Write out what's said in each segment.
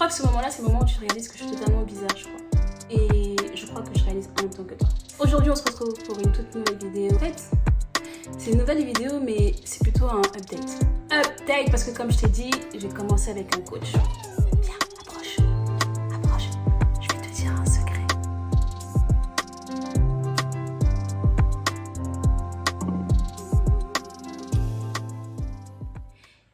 que ce moment-là, c'est le moment où tu réalises que je suis totalement bizarre, je crois. Et je crois que je réalise en même temps que toi. Aujourd'hui, on se retrouve pour une toute nouvelle vidéo. En fait, c'est une nouvelle vidéo, mais c'est plutôt un update. Update, parce que comme je t'ai dit, j'ai commencé avec un coach. Viens, approche. Approche. Je vais te dire un secret.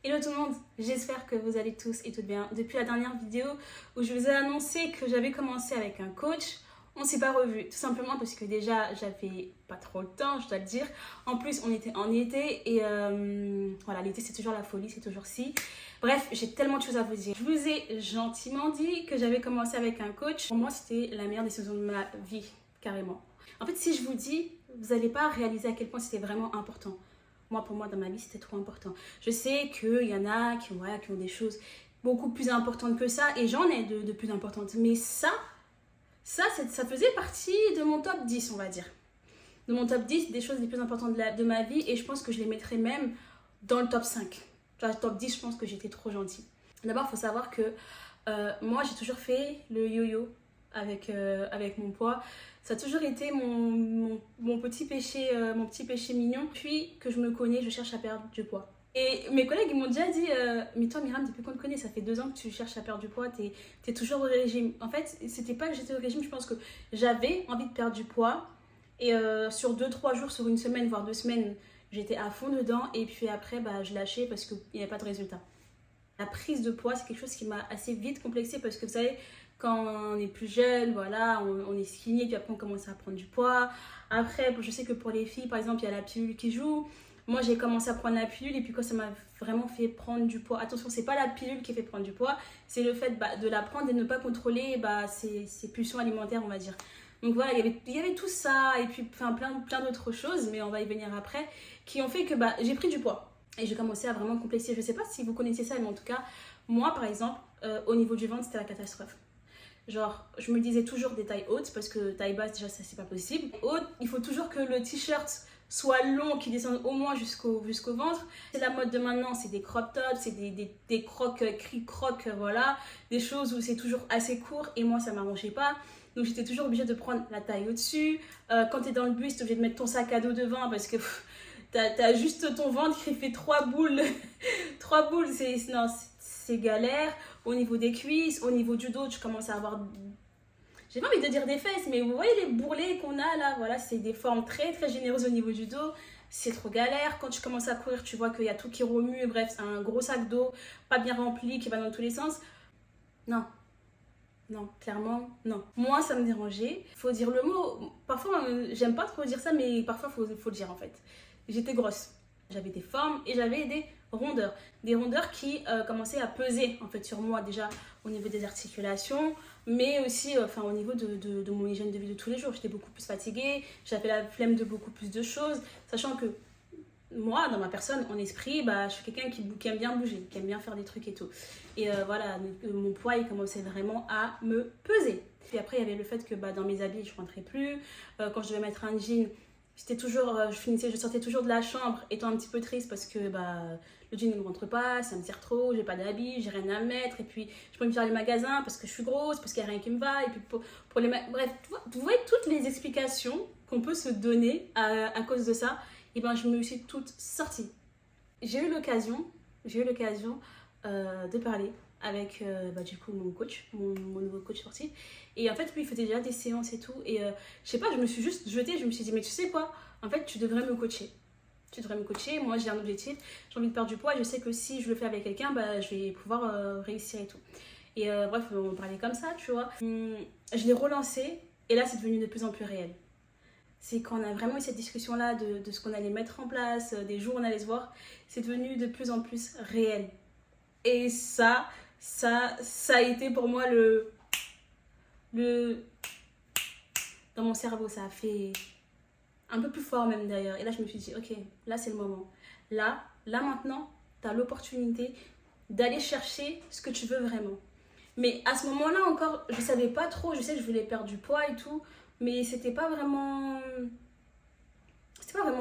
Hello tout le monde, j'espère que vous allez tous et toutes bien. Depuis la dernière vidéo où je vous ai annoncé que j'avais commencé avec un coach, on ne s'est pas revu. Tout simplement parce que déjà, j'avais pas trop le temps, je dois le dire. En plus, on était en été et voilà, l'été c'est toujours la folie, c'est toujours si. Bref, j'ai tellement de choses à vous dire. Je vous ai gentiment dit que j'avais commencé avec un coach. Pour moi, c'était la meilleure décision de ma vie, carrément. En fait, si je vous dis, vous n'allez pas réaliser à quel point c'était vraiment important. Moi, pour moi, dans ma vie, c'était trop important. Je sais qu'il y en a qui ont des choses beaucoup plus importantes que ça, et j'en ai de plus importantes. Mais ça faisait partie de mon top 10, on va dire. De mon top 10, des choses les plus importantes de ma vie, et je pense que je les mettrais même dans le top 5. Dans le top 10, je pense que j'étais trop gentille. D'abord, il faut savoir que moi, j'ai toujours fait le yo-yo avec mon poids. Ça a toujours été mon petit péché mignon. Depuis que je me connais, je cherche à perdre du poids. Et mes collègues ils m'ont déjà dit mais toi Myriam, depuis qu'on te connaît, ça fait 2 ans que tu cherches à perdre du poids, t'es toujours au régime. En fait, c'était pas que j'étais au régime, je pense que j'avais envie de perdre du poids. Et sur 2-3 jours, sur une semaine, voire 2 semaines, j'étais à fond dedans. Et puis après, je lâchais parce qu'il n'y avait pas de résultat. La prise de poids, c'est quelque chose qui m'a assez vite complexée parce que vous savez, quand on est plus jeune, voilà, on est skinny, puis après on commence à prendre du poids. Après, je sais que pour les filles, par exemple, il y a la pilule qui joue. Moi, j'ai commencé à prendre la pilule et puis quand ça m'a vraiment fait prendre du poids. Attention, c'est pas la pilule qui fait prendre du poids, c'est le fait de la prendre et de ne pas contrôler ses pulsions alimentaires, on va dire. Donc voilà, il y avait tout ça et puis plein d'autres choses, mais on va y venir après, qui ont fait que j'ai pris du poids. Et j'ai commencé à vraiment complexer. Je ne sais pas si vous connaissez ça, mais en tout cas, moi par exemple, au niveau du ventre, c'était la catastrophe. Genre, je me disais toujours des tailles hautes, parce que taille basse, déjà, ça c'est pas possible. Haute, il faut toujours que le t-shirt soit long, qu'il descende au moins jusqu'au ventre. C'est la mode de maintenant, c'est des crop tops, c'est des crocs, crocs, voilà. Des choses où c'est toujours assez court, et moi ça m'arrangeait pas. Donc j'étais toujours obligée de prendre la taille au-dessus. Quand t'es dans le bus, t'es obligée de mettre ton sac à dos devant, parce que t'as juste ton ventre qui fait 3 boules. 3 boules, c'est galère. Au niveau des cuisses, au niveau du dos, tu commences à avoir... J'ai pas envie de dire des fesses, mais vous voyez les bourrelets qu'on a là, voilà, c'est des formes très très généreuses au niveau du dos. C'est trop galère. Quand tu commences à courir, tu vois qu'il y a tout qui remue. Bref, c'est un gros sac d'eau, pas bien rempli, qui va dans tous les sens. Non. Non, clairement, non. Moi, ça me dérangeait. Faut dire le mot. Parfois, j'aime pas trop dire ça, mais parfois, faut le dire en fait. J'étais grosse. J'avais des formes et j'avais des rondeurs. Des rondeurs qui commençaient à peser en fait sur moi, déjà au niveau des articulations, mais aussi au niveau de mon hygiène de vie de tous les jours. J'étais beaucoup plus fatiguée, j'avais la flemme de beaucoup plus de choses, sachant que moi, dans ma personne, en esprit, je suis quelqu'un qui aime bien bouger, qui aime bien faire des trucs et tout. Et voilà, mon poids, il commençait vraiment à me peser. Puis après, il y avait le fait que dans mes habits, je rentrais plus. Quand je devais mettre un jean, je sortais toujours de la chambre étant un petit peu triste parce que le jean ne rentre pas, ça me tire trop, j'ai pas d'habits, j'ai rien à mettre. Et puis, je peux me faire les magasins parce que je suis grosse, parce qu'il n'y a rien qui me va. Et puis, pour les bref, vous voyez toutes les explications qu'on peut se donner à cause de ça. Et je me suis toute sortie. J'ai eu l'occasion de parler avec du coup mon coach, mon nouveau coach sportif. Et en fait, lui, il faisait déjà des séances et tout. Et je sais pas, je me suis juste jetée, je me suis dit, mais tu sais quoi, en fait, tu devrais me coacher. Tu devrais me coacher, moi j'ai un objectif, j'ai envie de perdre du poids. Et je sais que si je le fais avec quelqu'un, je vais pouvoir réussir et tout. Et bref, on parlait comme ça, tu vois. Je l'ai relancé et là, c'est devenu de plus en plus réel. C'est quand on a vraiment eu cette discussion-là de ce qu'on allait mettre en place, des jours où on allait se voir, c'est devenu de plus en plus réel. Et ça a été pour moi dans mon cerveau, ça a fait un peu plus fort même d'ailleurs. Et là, je me suis dit, ok, là c'est le moment. Là maintenant, tu as l'opportunité d'aller chercher ce que tu veux vraiment. Mais à ce moment-là encore, je savais pas trop, je sais que je voulais perdre du poids et tout, mais c'était pas vraiment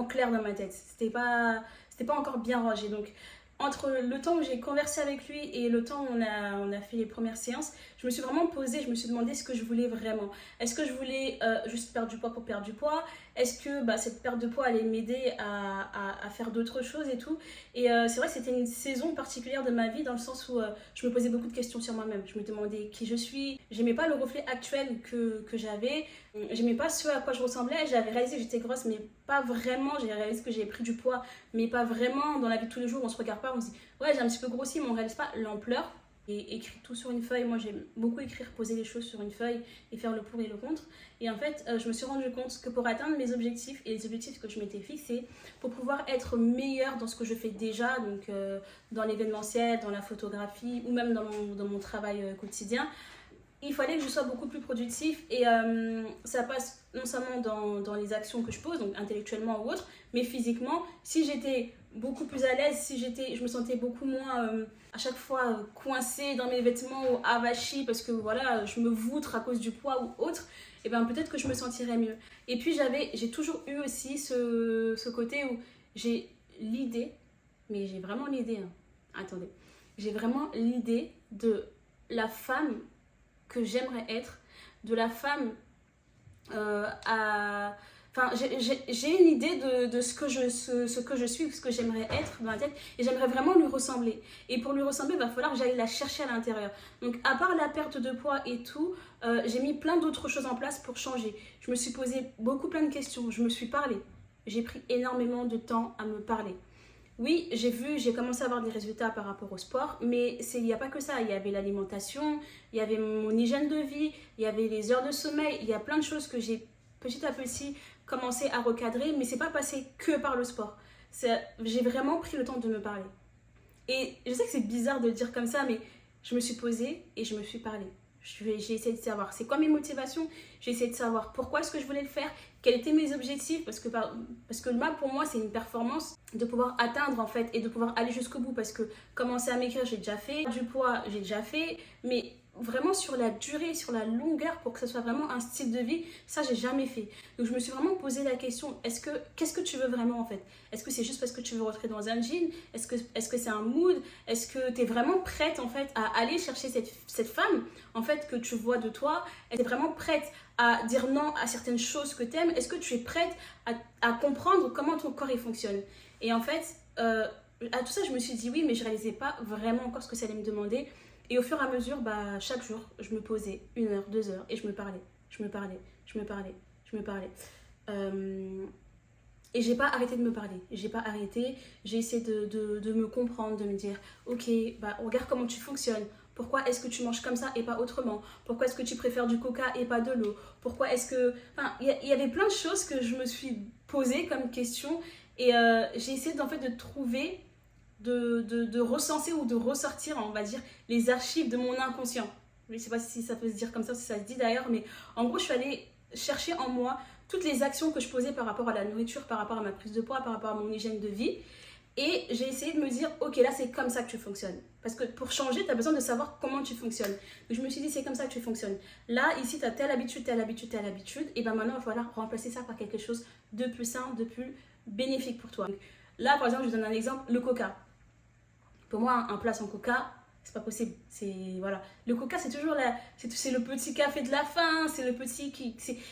clair dans ma tête, c'était pas encore bien rangé. Donc entre le temps où j'ai conversé avec lui et le temps où on a fait les premières séances, je me suis vraiment posée, je me suis demandé ce que je voulais vraiment. Est-ce que je voulais juste perdre du poids pour perdre du poids? Est-ce que cette perte de poids allait m'aider à faire d'autres choses et tout? Et c'est vrai que c'était une saison particulière de ma vie dans le sens où je me posais beaucoup de questions sur moi-même. Je me demandais qui je suis. J'aimais pas le reflet actuel que j'avais. J'aimais pas ce à quoi je ressemblais. J'avais réalisé que j'étais grosse, mais pas vraiment. J'ai réalisé que j'ai pris du poids, mais pas vraiment. Dans la vie de tous les jours, on se regarde pas, on se dit ouais, j'ai un petit peu grossi, mais on réalise pas l'ampleur. Et écrire tout sur une feuille, moi j'aime beaucoup écrire, poser les choses sur une feuille et faire le pour et le contre. Et en fait, je me suis rendu compte que pour atteindre mes objectifs et les objectifs que je m'étais fixés, pour pouvoir être meilleure dans ce que je fais déjà, donc dans l'événementiel, dans la photographie ou même dans mon travail quotidien, il fallait que je sois beaucoup plus productif et ça passe non seulement dans les actions que je pose, donc intellectuellement ou autre, mais physiquement. Si j'étais beaucoup plus à l'aise, si je me sentais beaucoup moins à chaque fois coincée dans mes vêtements ou avachie parce que voilà, je me voutre à cause du poids ou autre, et ben peut-être que je me sentirais mieux. Et puis j'ai toujours eu aussi ce côté où j'ai l'idée, mais j'ai vraiment l'idée, hein. Attendez, j'ai vraiment l'idée de la femme que j'aimerais être, de la femme à... Enfin, j'ai une idée de ce que je suis, ce que j'aimerais être dans la tête, et j'aimerais vraiment lui ressembler. Et pour lui ressembler, il va falloir que j'aille la chercher à l'intérieur. Donc, à part la perte de poids et tout, j'ai mis plein d'autres choses en place pour changer. Je me suis posé plein de questions, je me suis parlé. J'ai pris énormément de temps à me parler. Oui, j'ai commencé à avoir des résultats par rapport au sport, mais il n'y a pas que ça. Il y avait l'alimentation, il y avait mon hygiène de vie, il y avait les heures de sommeil, il y a plein de choses que j'ai petit à petit commencé à recadrer, mais c'est pas passé que par le sport. J'ai vraiment pris le temps de me parler. Et je sais que c'est bizarre de le dire comme ça, mais je me suis posée et je me suis parlé. J'ai essayé de savoir c'est quoi mes motivations, j'ai essayé de savoir pourquoi est-ce que je voulais le faire, quels étaient mes objectifs, parce que le MAP pour moi c'est une performance de pouvoir atteindre en fait et de pouvoir aller jusqu'au bout, parce que commencer à m'écrire j'ai déjà fait, du poids j'ai déjà fait, mais vraiment sur la durée, sur la longueur, pour que ce soit vraiment un style de vie, ça j'ai jamais fait. Donc je me suis vraiment posé la question, qu'est-ce que tu veux vraiment en fait? Est-ce que c'est juste parce que tu veux rentrer dans un jean? Est-ce que c'est un mood? Est-ce que tu es vraiment prête en fait à aller chercher cette femme en fait que tu vois de toi? Elle est vraiment prête à dire non à certaines choses que tu aimes? Est-ce que tu es prête à comprendre comment ton corps il fonctionne? Et en fait, à tout ça je me suis dit oui, mais je réalisais pas vraiment encore ce que ça allait me demander. Et au fur et à mesure, chaque jour, je me posais 1 heure, 2 heures et je me parlais. Et j'ai pas arrêté de me parler. J'ai pas arrêté. J'ai essayé de me comprendre, de me dire ok, regarde comment tu fonctionnes. Pourquoi est-ce que tu manges comme ça et pas autrement? Pourquoi est-ce que tu préfères du coca et pas de l'eau? Pourquoi est-ce que... Enfin, il y avait plein de choses que je me suis posées comme question. Et j'ai essayé en fait de trouver... De recenser ou de ressortir, on va dire, les archives de mon inconscient. Je ne sais pas si ça peut se dire comme ça, si ça se dit d'ailleurs, mais en gros, je suis allée chercher en moi toutes les actions que je posais par rapport à la nourriture, par rapport à ma prise de poids, par rapport à mon hygiène de vie. Et j'ai essayé de me dire, ok, là, c'est comme ça que tu fonctionnes. Parce que pour changer, tu as besoin de savoir comment tu fonctionnes. Donc, je me suis dit, c'est comme ça que tu fonctionnes. Là, ici, tu as telle habitude, telle habitude, telle habitude. Et bien maintenant, il va falloir remplacer ça par quelque chose de plus sain, de plus bénéfique pour toi. Donc, là, par exemple, je vous donne un exemple, le coca. Pour moi, un plat sans coca, c'est pas possible. Voilà. Le coca, c'est toujours c'est le petit café de la faim, c'est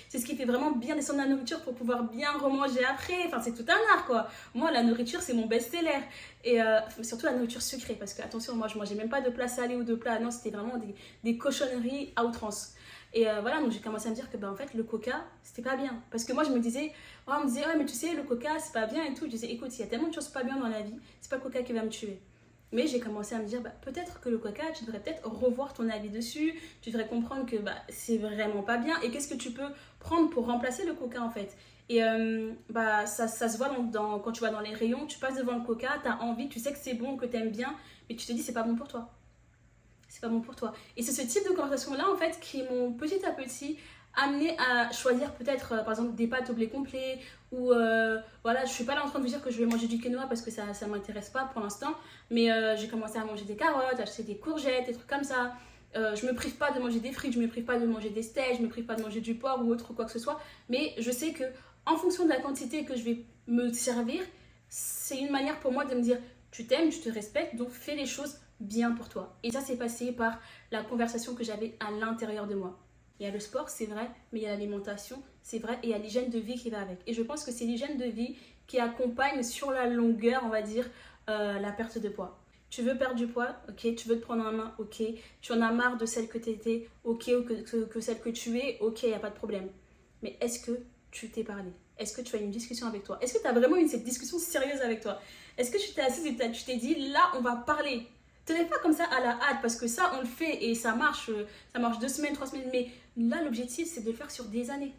c'est ce qui fait vraiment bien descendre la nourriture pour pouvoir bien remanger après. Enfin, c'est tout un art, quoi. Moi, la nourriture, c'est mon best-seller. Et surtout la nourriture sucrée, parce que, attention, moi, je mangeais même pas de plats salés ou de plats. Non, c'était vraiment des cochonneries à outrance. Et voilà, donc j'ai commencé à me dire que en fait, le coca, c'était pas bien. Parce que moi, on me disait, ouais, mais tu sais, le coca, c'est pas bien et tout. Je disais, écoute, il y a tellement de choses pas bien dans la vie, c'est pas le coca qui va me tuer. Mais j'ai commencé à me dire, peut-être que le coca, tu devrais peut-être revoir ton avis dessus, tu devrais comprendre que c'est vraiment pas bien, et qu'est-ce que tu peux prendre pour remplacer le coca en fait. Et ça se voit quand tu vas dans les rayons, tu passes devant le coca, tu as envie, tu sais que c'est bon, que tu aimes bien, mais tu te dis c'est pas bon pour toi. C'est pas bon pour toi. Et c'est ce type de conversation-là en fait qui m'ont petit à petit amené à choisir peut-être par exemple des pâtes au blé complet, ou voilà, je suis pas là en train de vous dire que je vais manger du quinoa parce que ça m'intéresse pas pour l'instant, mais j'ai commencé à manger des carottes, acheter des courgettes, des trucs comme ça. Je me prive pas de manger des frites, je me prive pas de manger des steaks, je me prive pas de manger du porc ou autre quoi que ce soit, mais je sais que en fonction de la quantité que je vais me servir, c'est une manière pour moi de me dire Tu t'aimes, tu te respectes, donc fais les choses bien pour toi. Et ça, c'est passé par la conversation que j'avais à l'intérieur de moi. Il y a le sport, c'est vrai, mais il y a l'alimentation, c'est vrai, et il y a l'hygiène de vie qui va avec. Et je pense que c'est l'hygiène de vie qui accompagne sur la longueur, on va dire, la perte de poids. Tu veux perdre du poids, ok, tu veux te prendre en main, ok, tu en as marre de celle que tu étais, ok, ou que celle que tu es, ok, il n'y a pas de problème. Mais est-ce que tu t'es parlé? Est-ce que tu as une discussion avec toi? Est-ce que tu as vraiment eu cette discussion sérieuse avec toi? Est-ce que tu t'es assise et tu t'es dit, là, on va parler? Ce n'est pas comme ça à la hâte, parce que ça, on le fait et ça marche 2 semaines, 3 semaines, mais là, l'objectif, c'est de le faire sur des années.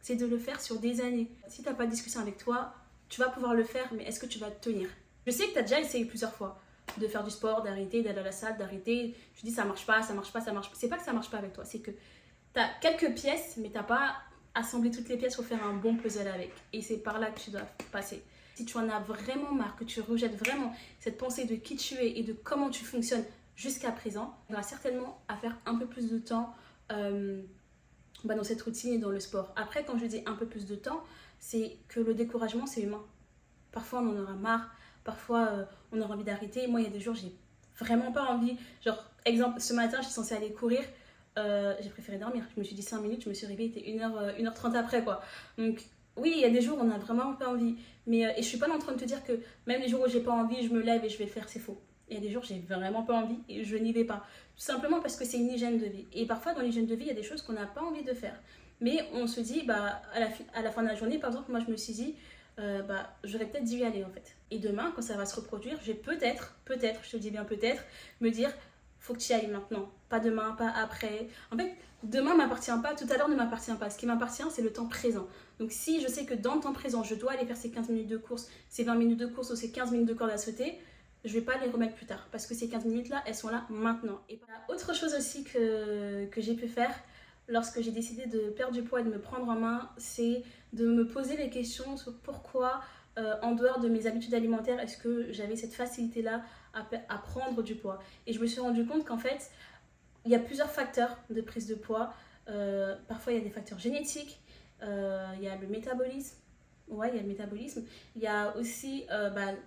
C'est de le faire sur des années. Si tu n'as pas de discussion avec toi, tu vas pouvoir le faire, mais est-ce que tu vas tenir? Je sais que tu as déjà essayé plusieurs fois de faire du sport, d'arrêter, d'aller à la salle, d'arrêter. Tu dis ça marche pas, ça marche pas, ça marche pas. C'est pas que ça marche pas avec toi, c'est que tu as quelques pièces, mais tu n'as pas assemblé toutes les pièces pour faire un bon puzzle avec. Et c'est par là que tu dois passer. Si tu en as vraiment marre, que tu rejettes vraiment cette pensée de qui tu es et de comment tu fonctionnes jusqu'à présent, tu auras certainement à faire un peu plus de temps dans cette routine et dans le sport. Après, quand je dis un peu plus de temps, c'est que le découragement, c'est humain. Parfois, on en aura marre. Parfois, on aura envie d'arrêter. Moi, il y a des jours, j'ai vraiment pas envie. Genre, exemple, ce matin, j'étais censée aller courir. J'ai préféré dormir. Je me suis dit 5 minutes, je me suis réveillée, il était 1h30 après, quoi. Donc, oui, il y a des jours où on n'a vraiment pas envie. Mais, et je suis pas en train de te dire que même les jours où j'ai pas envie, je me lève et je vais le faire, c'est faux. Il y a des jours où j'ai vraiment pas envie et je n'y vais pas. Tout simplement parce que c'est une hygiène de vie. Et parfois, dans l'hygiène de vie, il y a des choses qu'on n'a pas envie de faire. Mais on se dit, à la fin de la journée, par exemple, moi, je me suis dit, j'aurais peut-être dû y aller, en fait. Et demain, quand ça va se reproduire, je vais peut-être, je te dis bien peut-être, me dire, faut que tu y ailles maintenant. Pas demain, pas après. En fait, demain m'appartient pas, tout à l'heure ne m'appartient pas. Ce qui m'appartient, c'est le temps présent. Donc si je sais que dans le temps présent, je dois aller faire ces 15 minutes de course, ces 20 minutes de course ou ces 15 minutes de corde à sauter, je vais pas les remettre plus tard. Parce que ces 15 minutes-là, elles sont là maintenant. Et autre chose aussi que j'ai pu faire lorsque j'ai décidé de perdre du poids et de me prendre en main, c'est de me poser les questions sur pourquoi, en dehors de mes habitudes alimentaires, est-ce que j'avais cette facilité-là à prendre du poids. Et je me suis rendu compte qu'en fait, il y a plusieurs facteurs de prise de poids. Parfois, il y a des facteurs génétiques, il y a le métabolisme. Ouais, il y a le métabolisme. Il y a aussi,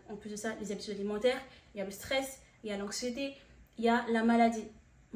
en plus de ça, les habitudes alimentaires. Il y a le stress, il y a l'anxiété, il y a la maladie.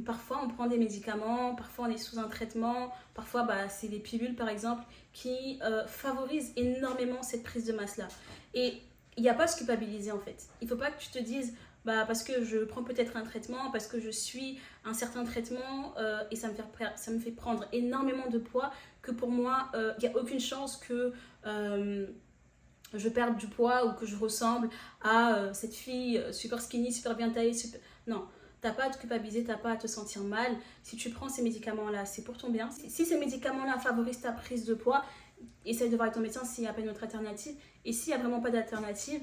Parfois, on prend des médicaments, parfois on est sous un traitement, parfois c'est les pilules par exemple qui favorisent énormément cette prise de masse-là. Et il n'y a pas à se culpabiliser en fait. Il ne faut pas que tu te dises parce que je prends peut-être un traitement, parce que je suis un certain traitement et ça me fait prendre énormément de poids que pour moi, il n'y a aucune chance que je perde du poids ou que je ressemble à cette fille super skinny, super bien taillée. Non. T'as pas à te culpabiliser, t'as pas à te sentir mal. Si tu prends ces médicaments-là, c'est pour ton bien. Si ces médicaments-là favorisent ta prise de poids, essaye de voir avec ton médecin s'il n'y a pas une autre alternative. Et s'il n'y a vraiment pas d'alternative,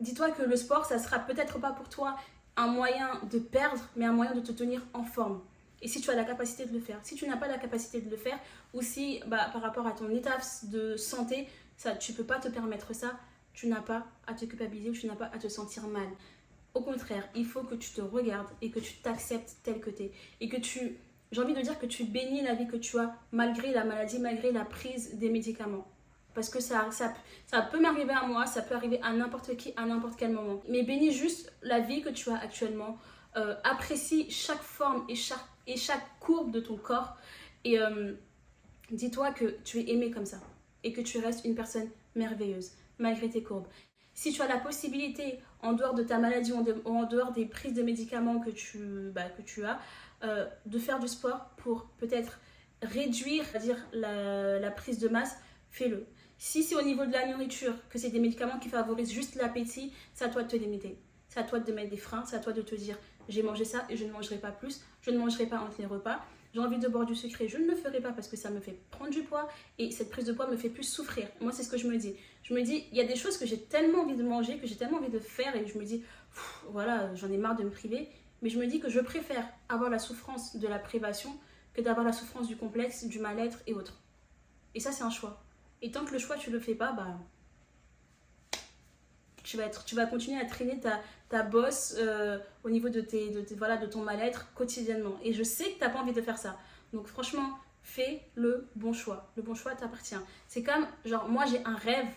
dis-toi que le sport, ça sera peut-être pas pour toi un moyen de perdre, mais un moyen de te tenir en forme. Et si tu as la capacité de le faire. Si tu n'as pas la capacité de le faire, ou si par rapport à ton état de santé, tu ne peux pas te permettre ça, tu n'as pas à te culpabiliser ou tu n'as pas à te sentir mal. Au contraire, il faut que tu te regardes et que tu t'acceptes tel que tu es. Et que j'ai envie de dire que tu bénis la vie que tu as malgré la maladie, malgré la prise des médicaments. Parce que ça peut m'arriver à moi, ça peut arriver à n'importe qui, à n'importe quel moment. Mais bénis juste la vie que tu as actuellement. Apprécie chaque forme et chaque courbe de ton corps. Et dis-toi que tu es aimé comme ça. Et que tu restes une personne merveilleuse, malgré tes courbes. Si tu as la possibilité, en dehors de ta maladie ou en dehors des prises de médicaments que tu as, de faire du sport pour peut-être réduire la prise de masse, fais-le. Si c'est au niveau de la nourriture, que c'est des médicaments qui favorisent juste l'appétit, c'est à toi de te limiter. C'est à toi de mettre des freins, c'est à toi de te dire j'ai mangé ça et je ne mangerai pas plus, je ne mangerai pas entre les repas. J'ai envie de boire du sucré, je ne le ferai pas parce que ça me fait prendre du poids et cette prise de poids me fait plus souffrir. Moi, c'est ce que je me dis. Je me dis, il y a des choses que j'ai tellement envie de manger, que j'ai tellement envie de faire et je me dis, voilà, j'en ai marre de me priver. Mais je me dis que je préfère avoir la souffrance de la privation que d'avoir la souffrance du complexe, du mal-être et autres. Et ça, c'est un choix. Et tant que le choix, tu le fais pas, tu vas continuer à traîner ta bosse au niveau de ton mal-être quotidiennement. Et je sais que tu n'as pas envie de faire ça. Donc franchement, fais le bon choix. Le bon choix t'appartient. C'est comme, genre, moi j'ai un rêve.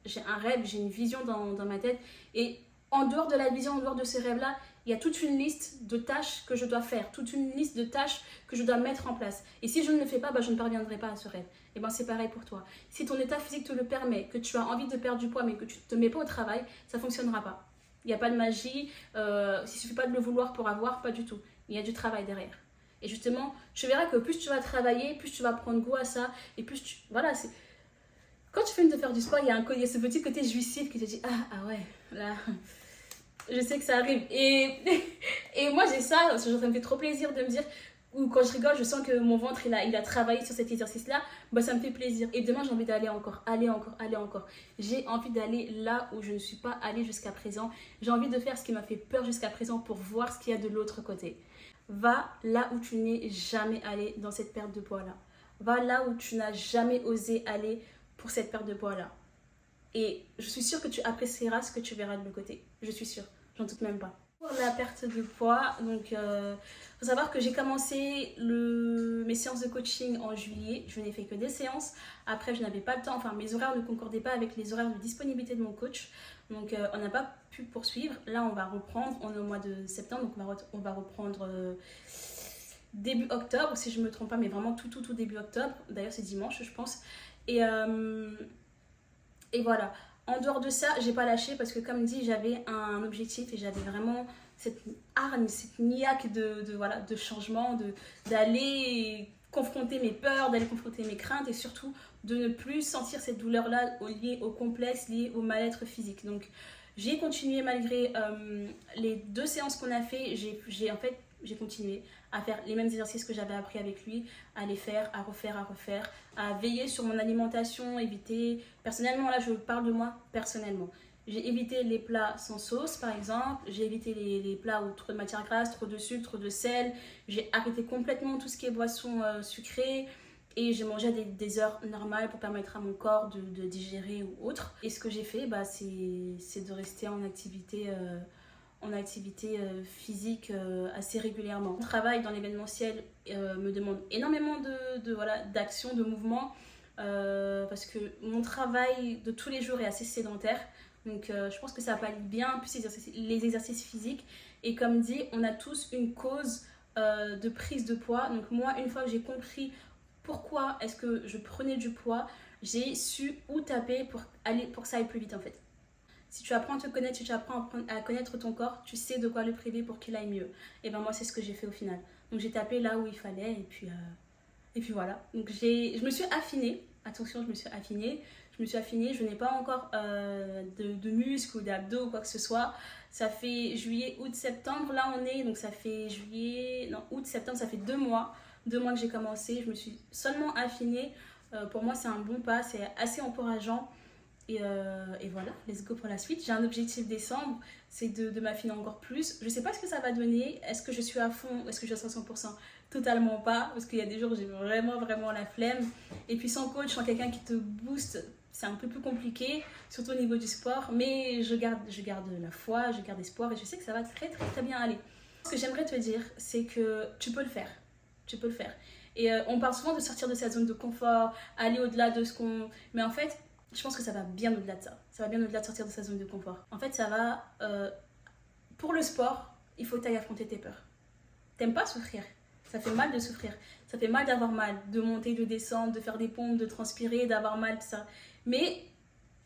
j'ai un rêve, j'ai une vision dans ma tête. Et en dehors de la vision, en dehors de ce rêve-là, il y a toute une liste de tâches que je dois faire, toute une liste de tâches que je dois mettre en place. Et si je ne le fais pas, je ne parviendrai pas à ce rêve. Et c'est pareil pour toi. Si ton état physique te le permet, que tu as envie de perdre du poids, mais que tu ne te mets pas au travail, ça ne fonctionnera pas. Il n'y a pas de magie, il ne suffit pas de le vouloir pour avoir, pas du tout. Il y a du travail derrière. Et justement, tu verras que plus tu vas travailler, plus tu vas prendre goût à ça, et plus tu... Voilà, c'est... Quand tu finis de faire du sport, il y a ce petit côté jouissif qui te dit « Ah ouais, là... » Je sais que ça arrive. Et moi, j'ai ça, ça me fait trop plaisir de me dire, ou quand je rigole, je sens que mon ventre, il a travaillé sur cet exercice-là, ça me fait plaisir. Et demain, j'ai envie d'aller encore, aller encore. J'ai envie d'aller là où je ne suis pas allée jusqu'à présent. J'ai envie de faire ce qui m'a fait peur jusqu'à présent pour voir ce qu'il y a de l'autre côté. Va là où tu n'es jamais allé dans cette perte de poids-là. Va là où tu n'as jamais osé aller pour cette perte de poids-là. Et je suis sûre que tu apprécieras ce que tu verras de l'autre côté. Je suis sûre, j'en doute même pas. Pour la perte de poids, donc faut savoir que j'ai commencé mes séances de coaching en juillet. Je n'ai fait que des séances. Après, je n'avais pas le temps. Enfin, mes horaires ne concordaient pas avec les horaires de disponibilité de mon coach. Donc, on n'a pas pu poursuivre. Là, on va reprendre. On est au mois de septembre. Donc, on va reprendre début octobre, si je ne me trompe pas. Mais vraiment tout début octobre. D'ailleurs, c'est dimanche, je pense. Et voilà. En dehors de ça, j'ai pas lâché parce que comme dit, j'avais un objectif et j'avais vraiment cette hargne, cette niaque de changement, d'aller confronter mes peurs, d'aller confronter mes craintes et surtout de ne plus sentir cette douleur-là liée au complexe, liée au mal-être physique. Donc j'ai continué malgré les 2 séances qu'on a fait, j'ai continué à faire les mêmes exercices que j'avais appris avec lui, à les faire, à refaire, à veiller sur mon alimentation, éviter... Personnellement, là, je parle de moi personnellement. J'ai évité les plats sans sauce, par exemple. J'ai évité les plats où trop de matière grasse, trop de sucre, trop de sel. J'ai arrêté complètement tout ce qui est boisson sucrée. Et j'ai mangé à des heures normales pour permettre à mon corps de digérer ou autre. Et ce que j'ai fait, c'est de rester en activité physique assez régulièrement. Mon travail dans l'événementiel me demande énormément d'action, de mouvement, parce que mon travail de tous les jours est assez sédentaire. Donc je pense que ça pallie bien plus les exercices physiques. Et comme dit, on a tous une cause de prise de poids. Donc moi, une fois que j'ai compris pourquoi est-ce que je prenais du poids, j'ai su où taper pour que ça aille plus vite en fait. Si tu apprends à te connaître, si tu apprends à connaître ton corps, tu sais de quoi le priver pour qu'il aille mieux. Et moi, c'est ce que j'ai fait au final. Donc, j'ai tapé là où il fallait et puis voilà. Donc, je me suis affinée. Attention, je me suis affinée. Je n'ai pas encore de muscles ou d'abdos ou quoi que ce soit. Ça fait juillet, août, septembre. Là, on est. Donc, ça fait août, septembre. Ça fait 2 mois. 2 mois que j'ai commencé. Je me suis seulement affinée. Pour moi, c'est un bon pas. C'est assez encourageant. Et voilà, let's go pour la suite. J'ai un objectif décembre, c'est de m'affiner encore plus. Je sais pas ce que ça va donner. Est-ce que je suis à fond? Est-ce que je suis à 100%? Totalement pas, parce qu'il y a des jours où j'ai vraiment la flemme. Et puis sans coach, sans quelqu'un qui te booste, c'est un peu plus compliqué, surtout au niveau du sport. Mais je garde la foi, je garde espoir et je sais que ça va très bien aller. Ce que j'aimerais te dire, c'est que tu peux le faire. Tu peux le faire. Et on parle souvent de sortir de sa zone de confort, aller au-delà de ce qu'on... Mais en fait, je pense que ça va bien au-delà de ça. Ça va bien au-delà de sortir de sa zone de confort. En fait, ça va... pour le sport, il faut que tu ailles affronter tes peurs. T'aimes pas souffrir. Ça fait mal de souffrir. Ça fait mal d'avoir mal, de monter, de descendre, de faire des pompes, de transpirer, d'avoir mal, tout ça. Mais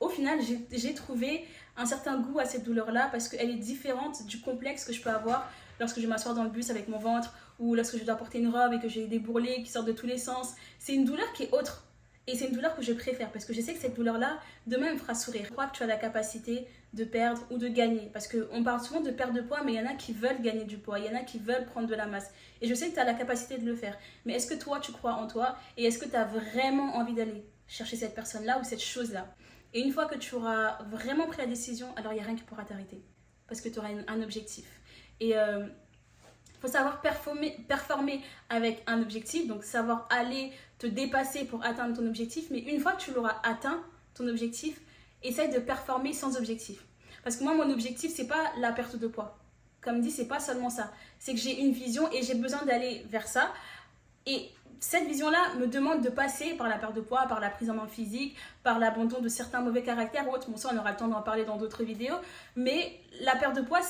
au final, j'ai trouvé un certain goût à cette douleur-là parce qu'elle est différente du complexe que je peux avoir lorsque je m'assois dans le bus avec mon ventre ou lorsque je dois porter une robe et que j'ai des bourrelets qui sortent de tous les sens. C'est une douleur qui est autre. Et c'est une douleur que je préfère parce que je sais que cette douleur-là, demain, me fera sourire. Je crois que tu as la capacité de perdre ou de gagner. Parce qu'on parle souvent de perte de poids, mais il y en a qui veulent gagner du poids. Il y en a qui veulent prendre de la masse. Et je sais que tu as la capacité de le faire. Mais est-ce que toi, tu crois en toi? Et est-ce que tu as vraiment envie d'aller chercher cette personne-là ou cette chose-là? Et une fois que tu auras vraiment pris la décision, alors il n'y a rien qui pourra t'arrêter. Parce que tu auras un objectif. Et... il faut savoir performer avec un objectif, donc savoir aller te dépasser pour atteindre ton objectif. Mais une fois que tu l'auras atteint, ton objectif, essaye de performer sans objectif. Parce que moi, mon objectif, c'est pas la perte de poids. Comme dit, c'est pas seulement ça. C'est que j'ai une vision et j'ai besoin d'aller vers ça. Et cette vision-là me demande de passer par la perte de poids, par la prise en main physique, par l'abandon de certains mauvais caractères ou autres. Bon, ça, on aura le temps d'en parler dans d'autres vidéos. Mais la perte de poids,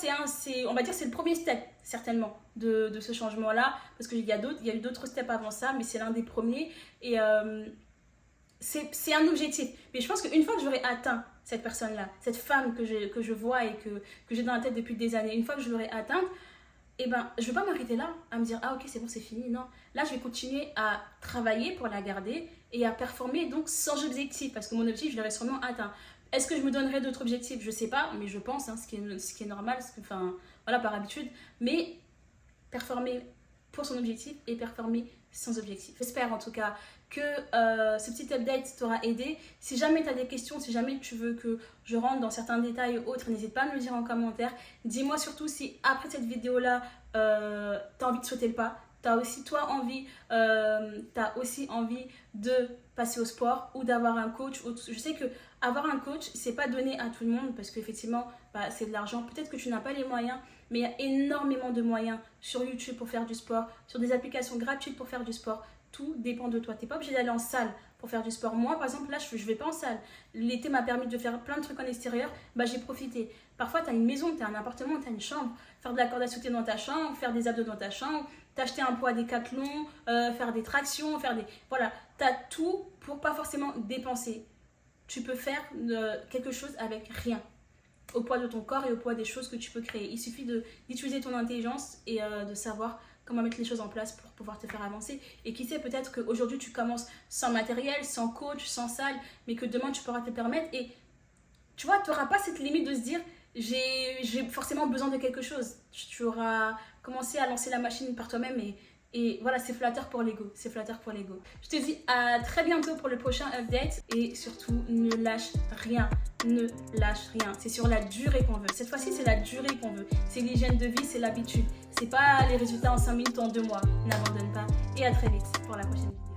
on va dire, c'est le premier step, certainement, de ce changement-là. Parce qu'il y a eu d'autres steps avant ça, mais c'est l'un des premiers. Et c'est un objectif. Mais je pense qu'une fois que j'aurai atteint cette personne-là, cette femme que je vois et que j'ai dans la tête depuis des années, une fois que je l'aurai atteinte, eh ben, je ne vais pas m'arrêter là, à me dire « Ah ok, c'est bon, c'est fini ». Non, là, je vais continuer à travailler pour la garder et à performer donc sans objectif. Parce que mon objectif, je l'aurai sûrement atteint. Est-ce que je me donnerai d'autres objectifs? Je ne sais pas, mais je pense, ce qui est normal, voilà, par habitude. Mais performer pour son objectif et performer sans objectif. J'espère en tout cas que ce petit update t'aura aidé. Si jamais tu as des questions, si jamais tu veux que je rentre dans certains détails ou autres, n'hésite pas à me le dire en commentaire. Dis-moi surtout si après cette vidéo-là, tu as envie de sauter le pas. Tu as aussi envie de passer au sport ou d'avoir un coach. Je sais que avoir un coach, c'est pas donné à tout le monde parce qu'effectivement, c'est de l'argent. Peut-être que tu n'as pas les moyens, mais il y a énormément de moyens sur YouTube pour faire du sport, sur des applications gratuites pour faire du sport. Tout dépend de toi. Tu n'es pas obligé d'aller en salle pour faire du sport. Moi, par exemple, là, je ne vais pas en salle. L'été m'a permis de faire plein de trucs en extérieur. J'ai profité. Parfois, tu as une maison, tu as un appartement, tu as une chambre. Faire de la corde à sauter dans ta chambre, faire des abdos dans ta chambre, t'acheter un poids Décathlon, faire des tractions, Voilà, tu as tout pour pas forcément dépenser. Tu peux faire quelque chose avec rien. Au poids de ton corps et au poids des choses que tu peux créer. Il suffit d'utiliser ton intelligence et de savoir comment mettre les choses en place pour pouvoir te faire avancer. Et qui sait, peut-être qu'aujourd'hui tu commences sans matériel, sans coach, sans salle, mais que demain tu pourras te permettre. Et tu vois, tu n'auras pas cette limite de se dire j'ai forcément besoin de quelque chose. Tu auras commencé à lancer la machine par toi-même et voilà, c'est flatteur pour l'ego. C'est flatteur pour l'ego. Je te dis à très bientôt pour le prochain update. Et surtout, ne lâche rien. Ne lâche rien. C'est sur la durée qu'on veut. Cette fois-ci, c'est la durée qu'on veut. C'est l'hygiène de vie, c'est l'habitude. C'est pas les résultats en 5 minutes, en 2 mois. N'abandonne pas. Et à très vite pour la prochaine vidéo.